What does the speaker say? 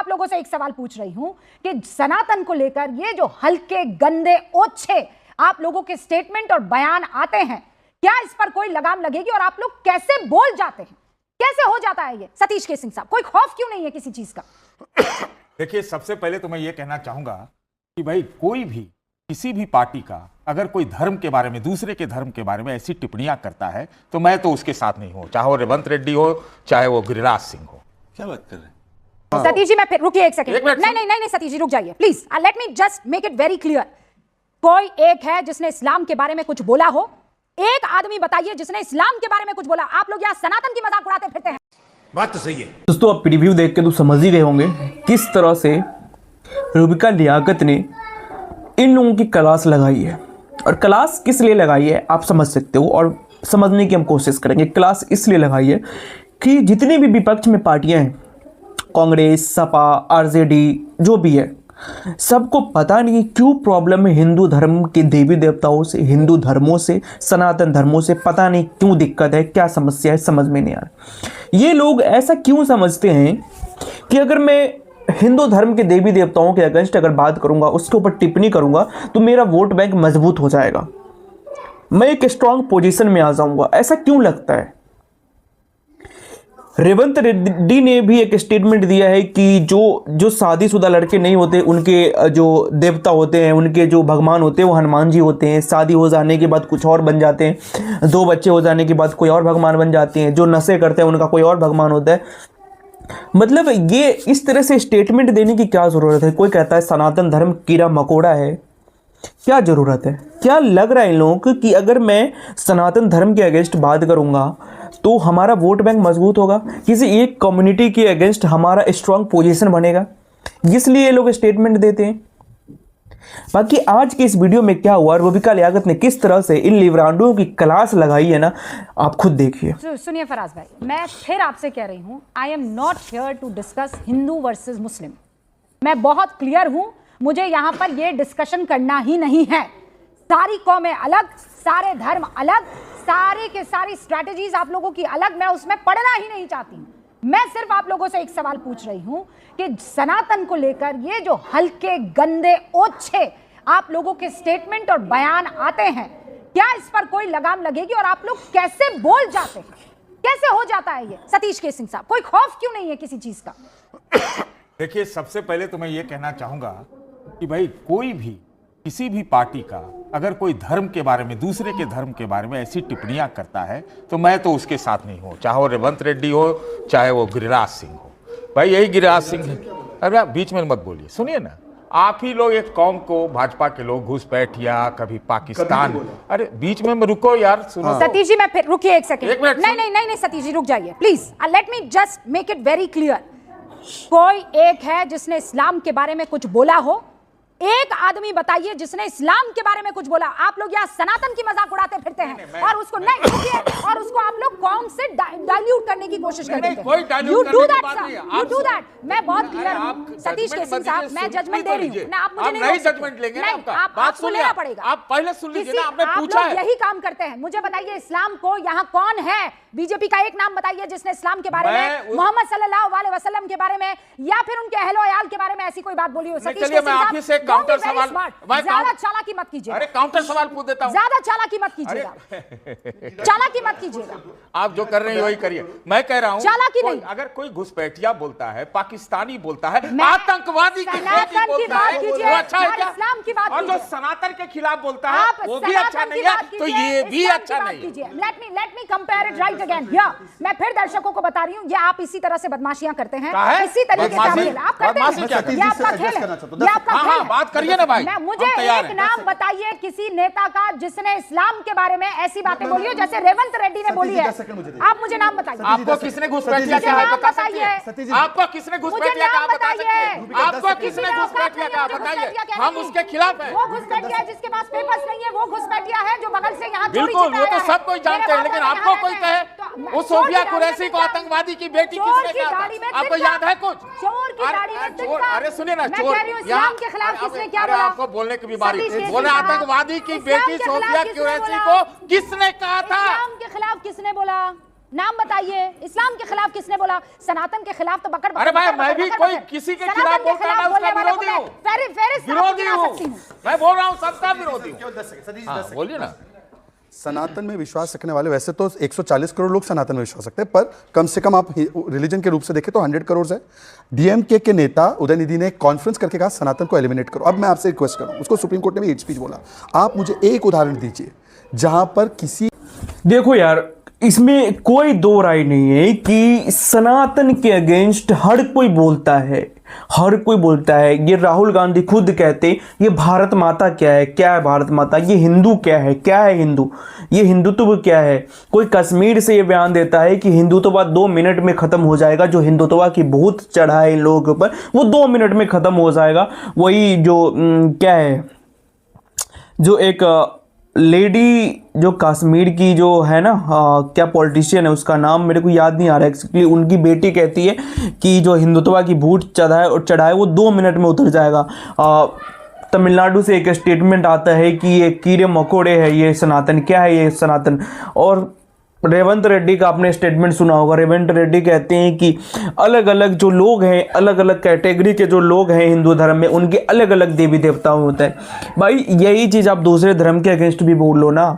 आप लोगों से एक सवाल पूछ रही हूं कि सनातन को लेकर ये जो हल्के गंदे ओछे आप लोगों के स्टेटमेंट और बयान आते हैं, क्या इस पर कोई लगाम लगेगी और आप लोग कैसे बोल जाते हैं? कैसे हो जाता है ये? सतीश के सिंह साहब, कोई खौफ क्यों नहीं है किसी चीज का? देखिए, सबसे पहले तो मैं ये कहना चाहूंगा कि भाई कोई भी किसी भी पार्टी का अगर कोई धर्म के बारे में, दूसरे के धर्म के बारे में ऐसी टिप्पणियां करता है तो मैं तो उसके साथ नहीं हूं, चाहे वो रेवंत रेड्डी हो चाहे वो गिरिराज सिंह हो। क्या बात कर रहे हैं? सतीश जी, मैं फिर रुकिए एक सेकंड। नहीं सतीश जी रुक जाइए please, let me just make it very clear. कोई एक है जिसने इस्लाम के बारे में कुछ बोला हो, एक आदमी बताइए जिसने इस्लाम के बारे में कुछ बोला। आप लोग यहाँ सनातन की मजाक उड़ाते फिरते हैं। बात तो सही है दोस्तों, आप प्रीव्यू देख के तो समझ ही गए होंगे किस तरह से रूबिका लियाकत ने इन लोगों की क्लास लगाई है। और क्लास किस लिए लगाई है आप समझ सकते हो, और समझने की हम कोशिश करेंगे। क्लास इसलिए लगाई है कि जितनी भी विपक्ष में पार्टियां हैं, कांग्रेस, सपा, आरजेडी, जो भी है, सबको पता नहीं क्यों प्रॉब्लम है हिंदू धर्म के देवी देवताओं से, हिंदू धर्मों से, सनातन धर्मों से। पता नहीं क्यों दिक्कत है, क्या समस्या है, समझ में नहीं आ रहा। ये लोग ऐसा क्यों समझते हैं कि अगर मैं हिंदू धर्म के देवी देवताओं के अगेंस्ट अगर बात करूंगा, उसके ऊपर टिप्पणी करूंगा, तो मेरा वोट बैंक मजबूत हो जाएगा, मैं एक स्ट्रांग पोजीशन में आ जाऊंगा। ऐसा क्यों लगता है? रेवंत रेड्डी ने भी एक स्टेटमेंट दिया है कि जो शादीशुदा लड़के नहीं होते, उनके जो देवता होते हैं, उनके जो भगवान होते हैं, वो हनुमान जी होते हैं। शादी हो जाने के बाद कुछ और बन जाते हैं, 2 बच्चे हो जाने के बाद कोई और भगवान बन जाते हैं। जो नशे करते हैं उनका कोई और भगवान होता है। मतलब ये इस तरह से स्टेटमेंट देने की क्या ज़रूरत है? कोई कहता है सनातन धर्म कीड़ा मकोड़ा है, क्या ज़रूरत है? क्या लग रहा है इन लोगों को कि अगर मैं सनातन धर्म के अगेंस्ट बात करूंगा तो हमारा वोट बैंक मजबूत होगा, किसी एक कम्युनिटी के अगेंस्ट हमारा स्ट्रांग पोजीशन बनेगा, इसलिए ये लोग स्टेटमेंट देते हैं। बाकी आज के इस वीडियो में क्या हुआ, रूबिका लियाकत ने किस तरह से इन लिब्रांडों की क्लास लगाई है ना, आप खुद देखिए। सुनिए फराज भाई, मैं फिर आपसे कह रही हूं, I am not here to discuss Hindu versus Muslim. मैं बहुत क्लियर हूं, मुझे यहां पर यह डिस्कशन करना ही नहीं है। सारी कौमें अलग, सारे धर्म अलग, सारे के सारी स्ट्रैटेजीज आप लोगों की अलग, मैं उसमें पढ़ना ही नहीं चाहती। मैं सिर्फ आप लोगों से एक सवाल पूछ रही हूं कि सनातन को लेकर ये जो हल्के गंदे ओछे आप लोगों के स्टेटमेंट और बयान आते हैं, क्या इस पर कोई लगाम लगेगी और आप लोग कैसे बोल जाते हैं? कैसे हो जाता है ये? सतीश के सिंह साहब, कोई खौफ क्यों नहीं है किसी चीज का? देखिए, सबसे पहले तो मैं ये कहना चाहूंगा कि भाई कोई भी किसी भी पार्टी का अगर कोई धर्म के बारे में, दूसरे के धर्म के बारे में ऐसी टिप्पणियां करता है तो मैं तो उसके साथ नहीं हूं, चाहे वो रेवंत रेड्डी हो चाहे वो गिरिराज सिंह हो। भाई यही गिरिराज सिंह है। अरे आप बीच में मत बोलिए, सुनिए ना। आप ही लोग एक कौम को, भाजपा के लोग घुसपैठिया, कभी पाकिस्तान, अरे बीच में रुको यार, सुनो। सतीश जी, मैं फिर रुकिए एक सेकंड। नहीं सतीश जी रुक जाइए please, let me just make it very clear. कोई एक है जिसने इस्लाम के बारे में कुछ बोला हो, एक आदमी बताइए जिसने इस्लाम के बारे में कुछ बोला। आप लोग यहाँ सनातन की मजाक उड़ाते फिरते हैं और उसको और उसको आप लोग कौम से डाइल्यूट करने की कोशिश करते हैं। You do that. मैं बहुत क्लियर हूँ सतीश के सिंह साहब, मैं जजमेंट दे रही हूँ ना, आप मुझे नहीं जजमेंट लेंगे ना, आपको लेना पड़ेगा। आप पहले सुन लीजिए ना, आपने पूछा है। यही काम करते हैं। मुझे बताइए इस्लाम को यहाँ कौन है? बीजेपी का एक नाम बताइए जिसने इस्लाम के बारे में, मोहम्मद सल्लल्लाहु अलैहि वसल्लम के बारे में या फिर उनके अहलो अयाल के बारे में ऐसी कोई बात बोली हो? सतीश के सिंह साहब, काउंटर सवाल, ज्यादा चालाकी मत कीजिए। अरे काउंटर सवाल पूछ देता हूं। ज्यादा चालाकी मत कीजिएगा, चालाकी मत कीजिएगा। आप जो कर रहे हैं वही करिए। मैं कह रहा हूं चालाकी नहीं। अगर कोई घुसपैठिया बोलता है, पाकिस्तानी बोलता है, आतंकवादी की बेटी बोलता है, वो अच्छा है क्या? इस्लाम की बात, और जो सनातन के खिलाफ बोलता है वो भी अच्छा नहीं है, तो ये भी अच्छा नहीं है। Let me compare it right again. मैं फिर दर्शकों को बता रही हूँ, ये आप इसी तरह से बदमाशियां करते हैं, इसी तरीके से आप करते हैं। ये आपका खेल है, ये आपका खेल है। बात करिए ना भाई। मुझे एक नाम बताइए किसी नेता का जिसने इस्लाम के बारे में ऐसी बातें बोली हो जैसे रेवंत रेड्डी ने बोली है। आप मुझे नाम बताइए। आपको किसने घुसपैठिया कहा है बताइए? आपको किसने घुसपैठिया कहा बता सकते हैं? आपको किसने घुसपैठिया कहा बताइए? हम उसके खिलाफ हैं। वो घुसपैठिया जिसके पास पेपर्स नहीं है, वो घुसपैठिया है जो बगल से यहाँ बिल्कुल, वो तो सब कोई जानते हैं, लेकिन आपको कोई कहे वो सोफिया कुरैशी को आतंकवादी की बेटी किसने कहा? आपको याद है कुछ? चोर की गाड़ी में तिनका। अरे सुनिए ना, चोर इस्लाम के खिलाफ किसने क्या बोला? आपको बोलने की भी बारी। बोले आतंकवादी की बेटी सोफिया कुरैशी को किसने कहा था? इस्लाम के खिलाफ किसने बोला? नाम बताइए, इस्लाम के खिलाफ किसने बोला? सनातन के खिलाफ तो बकर अरे भाई, मैं भी कोई किसी के खिलाफ बोलता है ना, उसका विरोधी हूँ। विरोधी हूँ, मैं बोल रहा हूँ सबका विरोधी हूँ। हाँ, बोलिए ना। सनातन में विश्वास रखने वाले, वैसे तो 140 करोड़ लोग सनातन में विश्वास रखते हैं, पर कम से कम आप रिलीजन के रूप से देखें तो 100 करोड़ है। डीएमके के नेता उदयनिधि ने कॉन्फ्रेंस करके कहा सनातन को एलिमिनेट करो। अब मैं आपसे रिक्वेस्ट कर रहा हूं, उसको सुप्रीम कोर्ट ने भी हेट स्पीच बोला, आप मुझे एक उदाहरण दीजिए जहां पर किसी देखो यार, इसमें कोई दो राय नहीं है कि सनातन के अगेंस्ट हर कोई बोलता है, हर कोई बोलता है। ये राहुल गांधी खुद कहते ये भारत माता क्या है, क्या है भारत माता, ये हिंदू क्या है हिंदू, ये हिंदुत्व क्या है। कोई कश्मीर से ये बयान देता है कि हिंदुत्व 2 मिनट में खत्म हो जाएगा, जो हिंदुत्व की भूत चढ़ा है इन लोगों के ऊपर वो 2 मिनट में खत्म हो जाएगा। वही जो क्या है, जो एक लेडी जो कश्मीर की जो है ना, क्या पॉलिटिशियन है, उसका नाम मेरे को याद नहीं आ रहा एक्चुअली, उनकी बेटी कहती है कि जो हिंदुत्व की भूत चढ़ाए वो 2 मिनट में उतर जाएगा। तमिलनाडु से एक स्टेटमेंट आता है कि ये कीड़े मकोड़े है ये सनातन, क्या है ये सनातन। और रेवंत रेड्डी का आपने स्टेटमेंट सुना होगा, रेवंत रेड्डी कहते हैं कि अलग अलग जो लोग हैं, अलग अलग कैटेगरी के जो लोग हैं हिंदू धर्म में, उनके अलग अलग देवी देवता होते हैं। भाई यही चीज़ आप दूसरे धर्म के अगेंस्ट भी बोल लो ना।